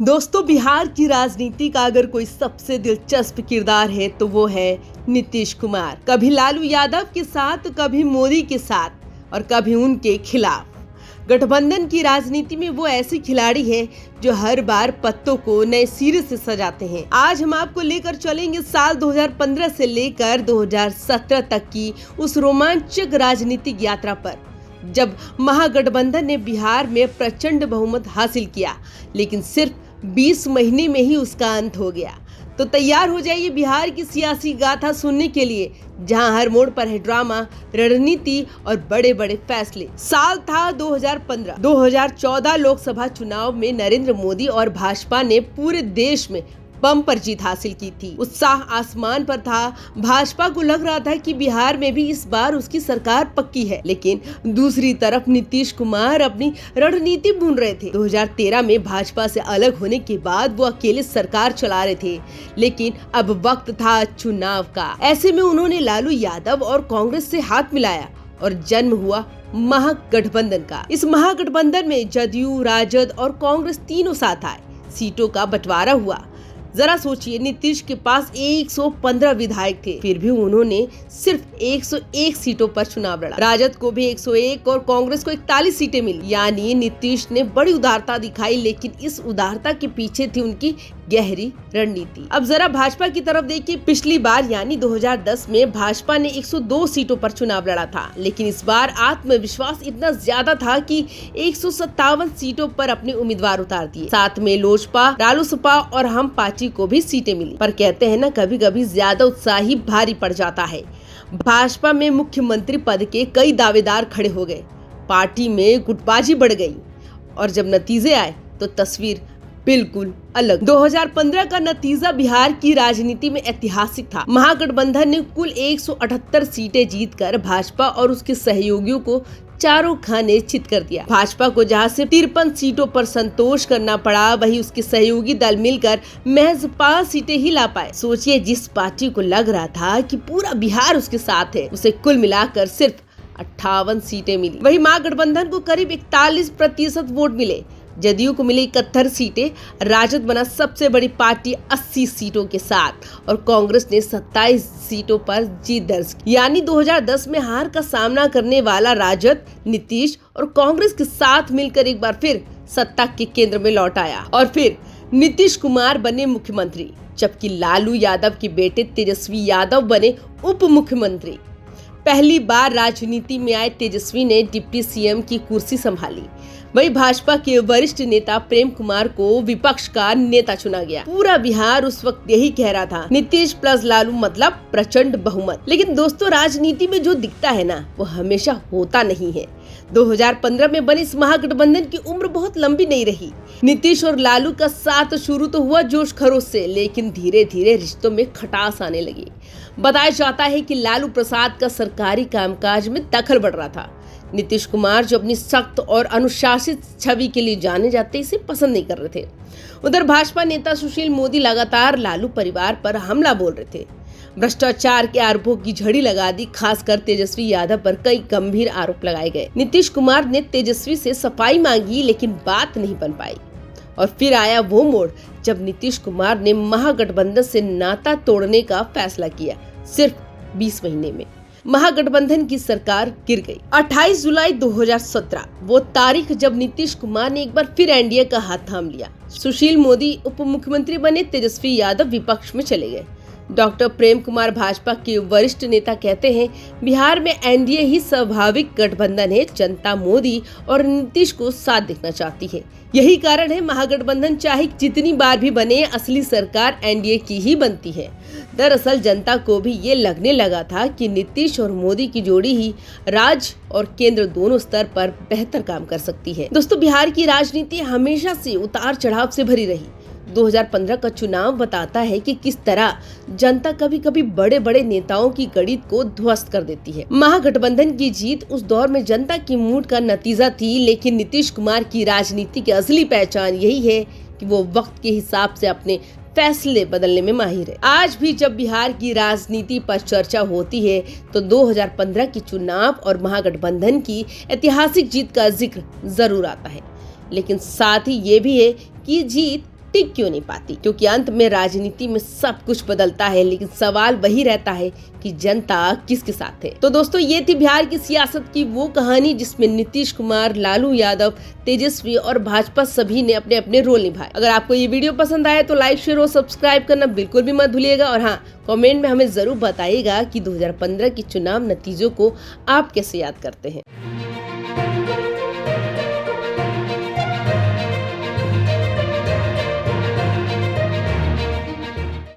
दोस्तों, बिहार की राजनीति का अगर कोई सबसे दिलचस्प किरदार है तो वो है नीतीश कुमार। कभी लालू यादव के साथ, कभी मोदी के साथ और कभी उनके खिलाफ। गठबंधन की राजनीति में वो ऐसे खिलाड़ी हैं जो हर बार पत्तों को नए सिरे से सजाते हैं। आज हम आपको लेकर चलेंगे साल 2015 से लेकर 2017 तक की उस रोमांचक राजनीतिक यात्रा पर, जब महागठबंधन ने बिहार में प्रचंड बहुमत हासिल किया, लेकिन सिर्फ 20 महीने में ही उसका अंत हो गया। तो तैयार हो जाइए बिहार की सियासी गाथा सुनने के लिए, जहां हर मोड़ पर है ड्रामा, रणनीति और बड़े बड़े फैसले। साल था 2015। 2014 लोकसभा चुनाव में नरेंद्र मोदी और भाजपा ने पूरे देश में बम्पर जीत हासिल की थी। उत्साह आसमान पर था। भाजपा को लग रहा था कि बिहार में भी इस बार उसकी सरकार पक्की है, लेकिन दूसरी तरफ नीतीश कुमार अपनी रणनीति बुन रहे थे। 2013 में भाजपा से अलग होने के बाद वो अकेले सरकार चला रहे थे, लेकिन अब वक्त था चुनाव का। ऐसे में उन्होंने लालू यादव और कांग्रेस से हाथ मिलाया और जन्म हुआ महागठबंधन का। इस महागठबंधन में जदयू, राजद और कांग्रेस तीनों साथ आए। सीटों का बंटवारा हुआ। जरा सोचिए, नीतीश के पास 115 विधायक थे, फिर भी उन्होंने सिर्फ 101 सीटों पर चुनाव लड़ा। राजद को भी 101 और कांग्रेस को 41 सीटें मिली। यानी नीतीश ने बड़ी उदारता दिखाई, लेकिन इस उदारता के पीछे थी उनकी गहरी रणनीति। अब जरा भाजपा की तरफ देखिए। पिछली बार यानी 2010 में भाजपा ने 102 सीटों पर चुनाव लड़ा था, लेकिन इस बार आत्मविश्वास इतना ज्यादा था कि 157 सीटों पर अपने उम्मीदवार उतार दिए। साथ में लोजपा, रालोसपा और हम पार्टी को भी सीटें मिली। पर कहते हैं ना, कभी कभी ज्यादा उत्साह ही भारी पड़ जाता है। भाजपा में मुख्यमंत्री पद के कई दावेदार खड़े हो गए, पार्टी में गुटबाजी बढ़ गई और जब नतीजे आए तो तस्वीर बिल्कुल अलग। 2015 का नतीजा बिहार की राजनीति में ऐतिहासिक था। महागठबंधन ने कुल 178 सीटें जीतकर भाजपा और उसके सहयोगियों को चारों खाने चित कर दिया। भाजपा को जहां से 53 सीटों पर संतोष करना पड़ा, वहीं उसके सहयोगी दल मिलकर महज 5 सीटें ही ला पाए। सोचिए, जिस पार्टी को लग रहा था कि पूरा बिहार उसके साथ है, उसे कुल मिलाकर सिर्फ 58 सीटें मिली। वहीं महागठबंधन को करीब 41% वोट मिले। जदयू को मिली 71 सीटें, राजद बना सबसे बड़ी पार्टी 80 सीटों के साथ और कांग्रेस ने 27 सीटों पर जीत दर्ज की। यानी 2010 में हार का सामना करने वाला राजद, नीतीश और कांग्रेस के साथ मिलकर एक बार फिर सत्ता के केंद्र में लौट आया और फिर नीतीश कुमार बने मुख्यमंत्री, जबकि लालू यादव के बेटे तेजस्वी यादव बने उप मुख्यमंत्री। पहली बार राजनीति में आए तेजस्वी ने डिप्टी सीएम की कुर्सी संभाली। वही भाजपा के वरिष्ठ नेता प्रेम कुमार को विपक्ष का नेता चुना गया। पूरा बिहार उस वक्त यही कह रहा था, नीतीश प्लस लालू मतलब प्रचंड बहुमत। लेकिन दोस्तों, राजनीति में जो दिखता है ना, वो हमेशा होता नहीं है। 2015 में बने इस महागठबंधन की उम्र बहुत लंबी नहीं रही। नीतीश और लालू का साथ शुरू तो हुआ जोश खरोश से, लेकिन धीरे धीरे रिश्तों में खटास आने लगी। बताया जाता है कि लालू प्रसाद का सरकारी कामकाज में दखल बढ़ रहा था। नीतीश कुमार, जो अपनी सख्त और अनुशासित छवि के लिए जाने जाते, इसे पसंद नहीं कर रहे थे। उधर भाजपा नेता सुशील मोदी लगातार लालू परिवार पर हमला बोल रहे थे। भ्रष्टाचार के आरोपों की झड़ी लगा दी। खासकर तेजस्वी यादव पर कई गंभीर आरोप लगाए गए। नीतीश कुमार ने तेजस्वी से सफाई मांगी, लेकिन बात नहीं बन पाई। और फिर आया वो मोड़ जब नीतीश कुमार ने महागठबंधन से नाता तोड़ने का फैसला किया। सिर्फ 20 महीने में महागठबंधन की सरकार गिर गई। 28 जुलाई 2017 वो तारीख जब नीतीश कुमार ने एक बार फिर एनडीए का हाथ थाम लिया। सुशील मोदी उप मुख्यमंत्री बने, तेजस्वी यादव विपक्ष में चले गए। डॉक्टर प्रेम कुमार, भाजपा के वरिष्ठ नेता, कहते हैं बिहार में एनडीए ही स्वाभाविक गठबंधन है। जनता मोदी और नीतीश को साथ देखना चाहती है। यही कारण है महागठबंधन चाहे जितनी बार भी बने, असली सरकार एनडीए की ही बनती है। दरअसल जनता को भी ये लगने लगा था कि नीतीश और मोदी की जोड़ी ही राज्य और केंद्र दोनों स्तर पर बेहतर काम कर सकती है। दोस्तों, बिहार की राजनीति हमेशा से उतार चढ़ाव से भरी रही। 2015 का चुनाव बताता है कि किस तरह जनता कभी कभी बड़े बड़े नेताओं की गणित को ध्वस्त कर देती है। महागठबंधन की जीत उस दौर में जनता की मूड का नतीजा थी, लेकिन नीतीश कुमार की राजनीति की असली पहचान यही है कि वो वक्त के हिसाब से अपने फैसले बदलने में माहिर है। आज भी जब बिहार की राजनीति पर चर्चा होती है तो 2015 की चुनाव और महागठबंधन की ऐतिहासिक जीत का जिक्र जरूर आता है, लेकिन साथ ही ये भी है कि जीत टिक क्यों नहीं पाती, क्योंकि अंत में राजनीति में सब कुछ बदलता है, लेकिन सवाल वही रहता है कि जनता किसके साथ है। तो दोस्तों, ये थी बिहार की सियासत की वो कहानी जिसमें नीतीश कुमार, लालू यादव, तेजस्वी और भाजपा सभी ने अपने अपने रोल निभाए। अगर आपको ये वीडियो पसंद आए तो लाइक, शेयर और सब्सक्राइब करना बिल्कुल भी मत भूलिएगा। और हाँ, कमेंट में हमें जरूर बताइएगा कि 2015 के चुनाव नतीजों को आप कैसे याद करते हैं।